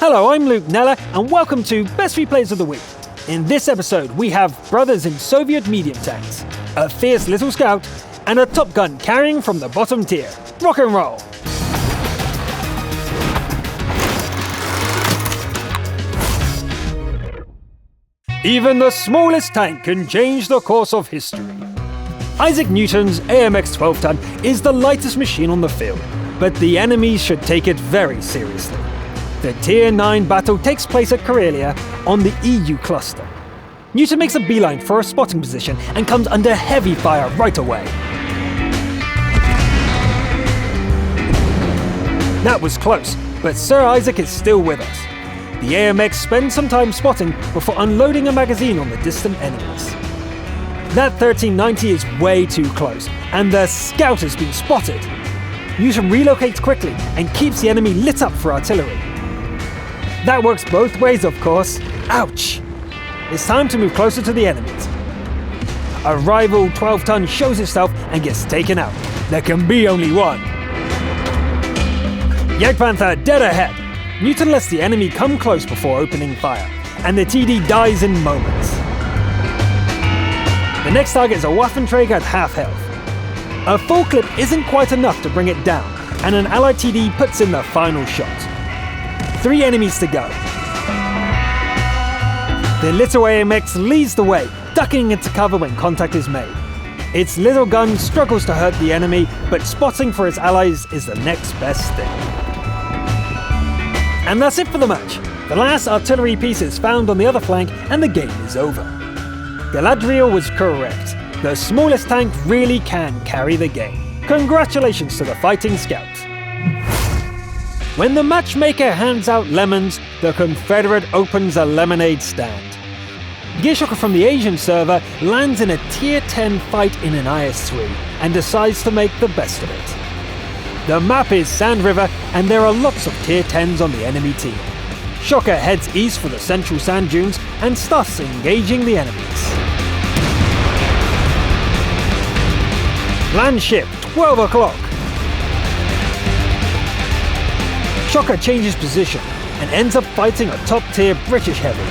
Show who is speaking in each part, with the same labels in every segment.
Speaker 1: Hello, I'm Luke Neller, and welcome to Best Replays of the Week. In this episode, we have brothers in Soviet medium tanks, a fierce little scout, and a Top Gun carrying from the bottom tier. Rock and roll! Even the smallest tank can change the course of history. Isaac Newton's AMX 12-ton is the lightest machine on the field, but the enemy should take it very seriously. The Tier 9 battle takes place at Karelia on the EU cluster. Newton makes a beeline for a spotting position and comes under heavy fire right away. That was close, but Sir Isaac is still with us. The AMX spends some time spotting before unloading a magazine on the distant enemies. That 1390 is way too close, and the scout has been spotted. Newton relocates quickly and keeps the enemy lit up for artillery. That works both ways, of course. Ouch! It's time to move closer to the enemies. A rival 12-ton shows itself and gets taken out. There can be only one. Jagdpanther dead ahead. Newton lets the enemy come close before opening fire, and the TD dies in moments. The next target is a Waffenträger at half health. A full clip isn't quite enough to bring it down, and an Allied TD puts in the final shot. 3 enemies to go. The little AMX leads the way, ducking into cover when contact is made. Its little gun struggles to hurt the enemy, but spotting for its allies is the next best thing. And that's it for the match. The last artillery piece is found on the other flank, and the game is over. Galadriel was correct. The smallest tank really can carry the game. Congratulations to the fighting scout. When the matchmaker hands out lemons, the Confederate opens a lemonade stand. Gearshocker from the Asian server lands in a Tier 10 fight in an IS-3 and decides to make the best of it. The map is Sand River, and there are lots of Tier 10s on the enemy team. Shocker heads east for the central sand dunes and starts engaging the enemies. Land ship, 12 o'clock. Shocker changes position and ends up fighting a top-tier British heavy.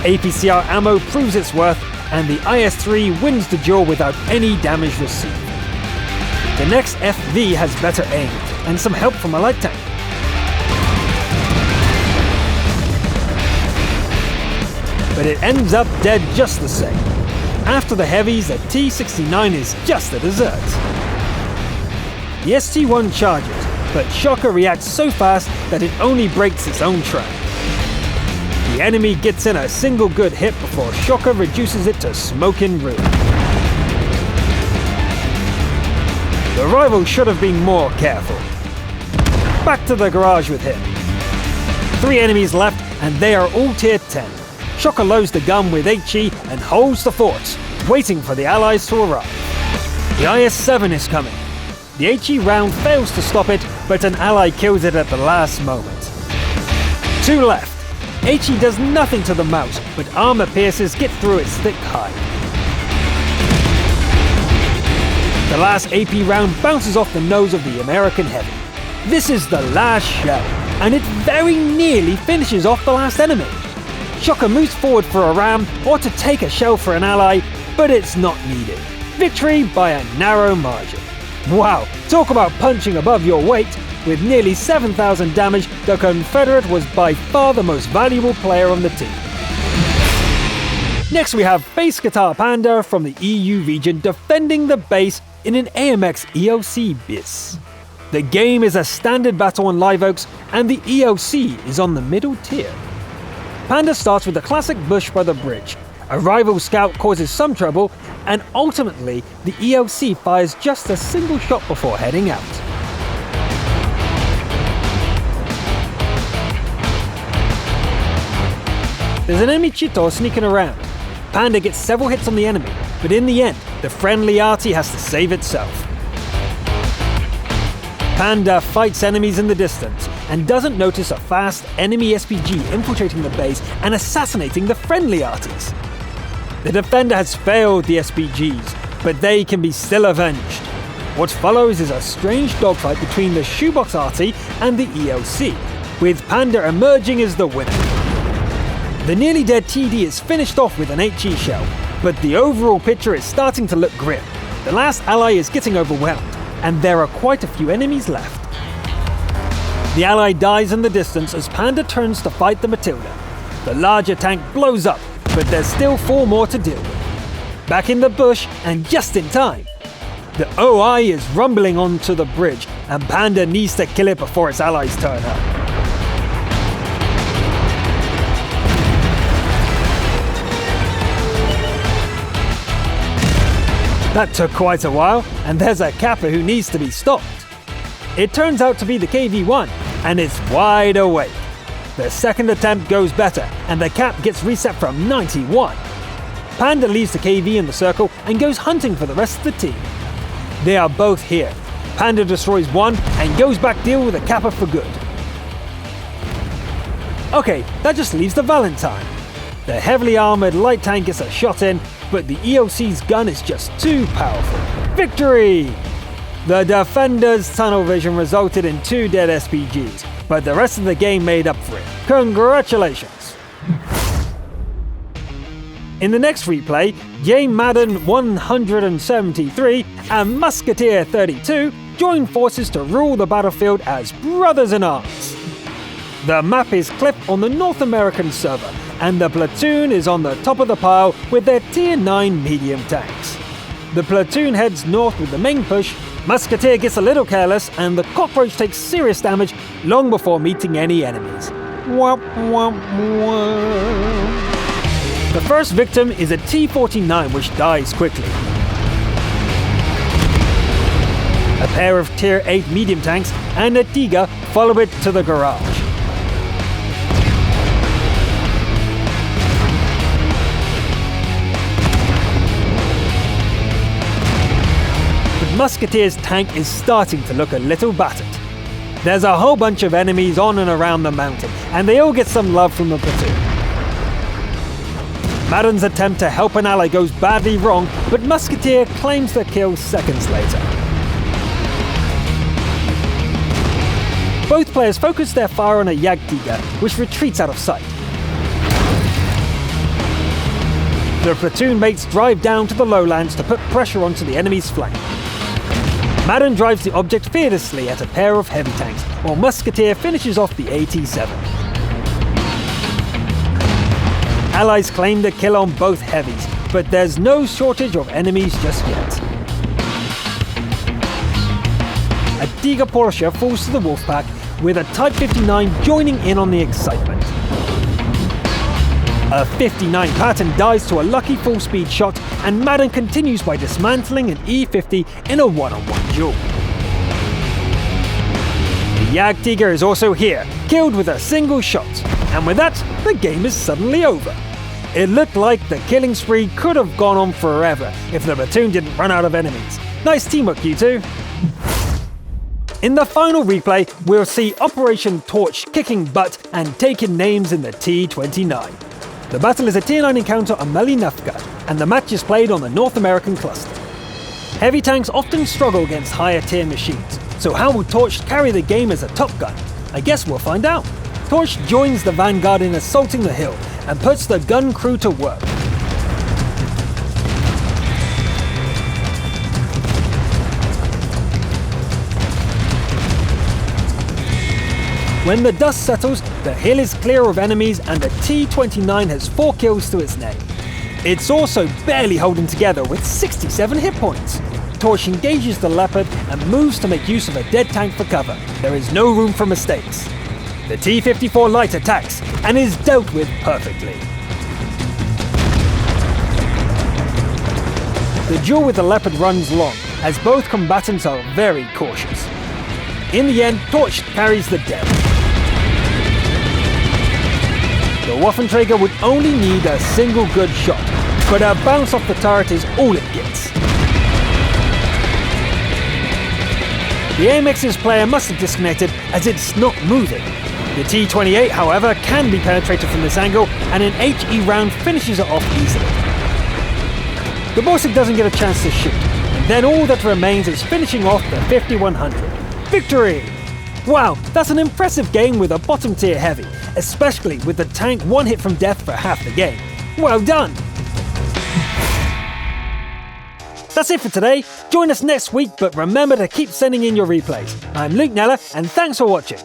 Speaker 1: APCR ammo proves its worth, and the IS-3 wins the duel without any damage received. The next FV has better aim and some help from a light tank. But it ends up dead just the same. After the heavies, the T-69 is just a dessert. The ST-1 charges, but Shocker reacts so fast that it only breaks its own track. The enemy gets in a single good hit before Shocker reduces it to smoke and ruin. The rival should have been more careful. Back to the garage with him. 3 enemies left, and they are all Tier 10. Shocker loads the gun with HE and holds the fort, waiting for the allies to arrive. The IS-7 is coming. The HE round fails to stop it, but an ally kills it at the last moment. 2 left. HE does nothing to the mouse, but armor piercers get through its thick hide. The last AP round bounces off the nose of the American heavy. This is the last shell, and it very nearly finishes off the last enemy. Shocker moves forward for a ram or to take a shell for an ally, but it's not needed. Victory by a narrow margin. Wow, talk about punching above your weight. With nearly 7,000 damage, the Confederate was by far the most valuable player on the team. Next we have Base Qatar Panda from the EU region defending the base in an AMX EOC BIS. The game is a standard battle on Live Oaks, and the EOC is on the middle tier. Panda starts with the classic bush by the bridge. A rival scout causes some trouble, and ultimately the EOC fires just a single shot before heading out. There's an enemy Chito sneaking around. Panda gets several hits on the enemy, but in the end, the friendly arty has to save itself. Panda fights enemies in the distance and doesn't notice a fast enemy SPG infiltrating the base and assassinating the friendly arties. The defender has failed the SPGs, but they can be still avenged. What follows is a strange dogfight between the shoebox arty and the EOC. with Panda emerging as the winner. The nearly dead TD is finished off with an HE shell, but the overall picture is starting to look grim. The last ally is getting overwhelmed, and there are quite a few enemies left. The ally dies in the distance as Panda turns to fight the Matilda. The larger tank blows up, but there's still 4 more to deal with. Back in the bush, and just in time. The OI is rumbling onto the bridge, and Panda needs to kill it before its allies turn up. That took quite a while, and there's a Kappa who needs to be stopped. It turns out to be the KV-1, and it's wide awake. The second attempt goes better, and the cap gets reset from 91. Panda leaves the KV in the circle and goes hunting for the rest of the team. They are both here. Panda destroys one and goes back deal with the Kappa for good. Okay, that just leaves the Valentine. The heavily armoured light tank gets a shot in, but the EOC's gun is just too powerful. Victory! The Defender's tunnel vision resulted in 2 dead SPGs, but the rest of the game made up for it. Congratulations! In the next replay, J Madden 173 and Musketeer 32 join forces to rule the battlefield as brothers in arms. The map is Cliff on the North American server, and the platoon is on the top of the pile with their Tier 9 medium tanks. The platoon heads north with the main push, Musketeer gets a little careless, and the cockroach takes serious damage long before meeting any enemies. Womp womp womp. The first victim is a T-49 which dies quickly. A pair of Tier 8 medium tanks and a Tiga follow it to the garage. Musketeer's tank is starting to look a little battered. There's a whole bunch of enemies on and around the mountain, and they all get some love from the platoon. Madden's attempt to help an ally goes badly wrong, but Musketeer claims the kill seconds later. Both players focus their fire on a Jagdtiger, which retreats out of sight. The platoon mates drive down to the lowlands to put pressure onto the enemy's flank. Madden drives the object fearlessly at a pair of heavy tanks, while Musketeer finishes off the AT-7. Allies claim the kill on both heavies, but there's no shortage of enemies just yet. A Tiger Porsche falls to the Wolfpack, with a Type 59 joining in on the excitement. A 59 Patton dies to a lucky full-speed shot, and Madden continues by dismantling an E-50 in a one-on-one duel. The Jagdtiger is also here, killed with a single shot, and with that, the game is suddenly over. It looked like the killing spree could have gone on forever if the platoon didn't run out of enemies. Nice teamwork, you two. In the final replay, we'll see Operation Torch kicking butt and taking names in the T-29. The battle is a Tier 9 encounter on Malinavka, and the match is played on the North American cluster. Heavy tanks often struggle against higher tier machines, so how will Torch carry the game as a top gun? I guess we'll find out. Torch joins the vanguard in assaulting the hill, and puts the gun crew to work. When the dust settles, the hill is clear of enemies and the T-29 has 4 kills to its name. It's also barely holding together with 67 hit points. Torch engages the Leopard and moves to make use of a dead tank for cover. There is no room for mistakes. The T-54 light attacks and is dealt with perfectly. The duel with the Leopard runs long, as both combatants are very cautious. In the end, Torch carries the day. The Waffenträger would only need a single good shot, but a bounce off the turret is all it gets. The AMX's player must have disconnected as it's not moving. The T-28, however, can be penetrated from this angle, and an HE round finishes it off easily. The Borsig doesn't get a chance to shoot, and then all that remains is finishing off the 5100. Victory! Wow, that's an impressive game with a bottom tier heavy, especially with the tank one hit from death for half the game. Well done! That's it for today. Join us next week, but remember to keep sending in your replays. I'm Luke Neller, and thanks for watching.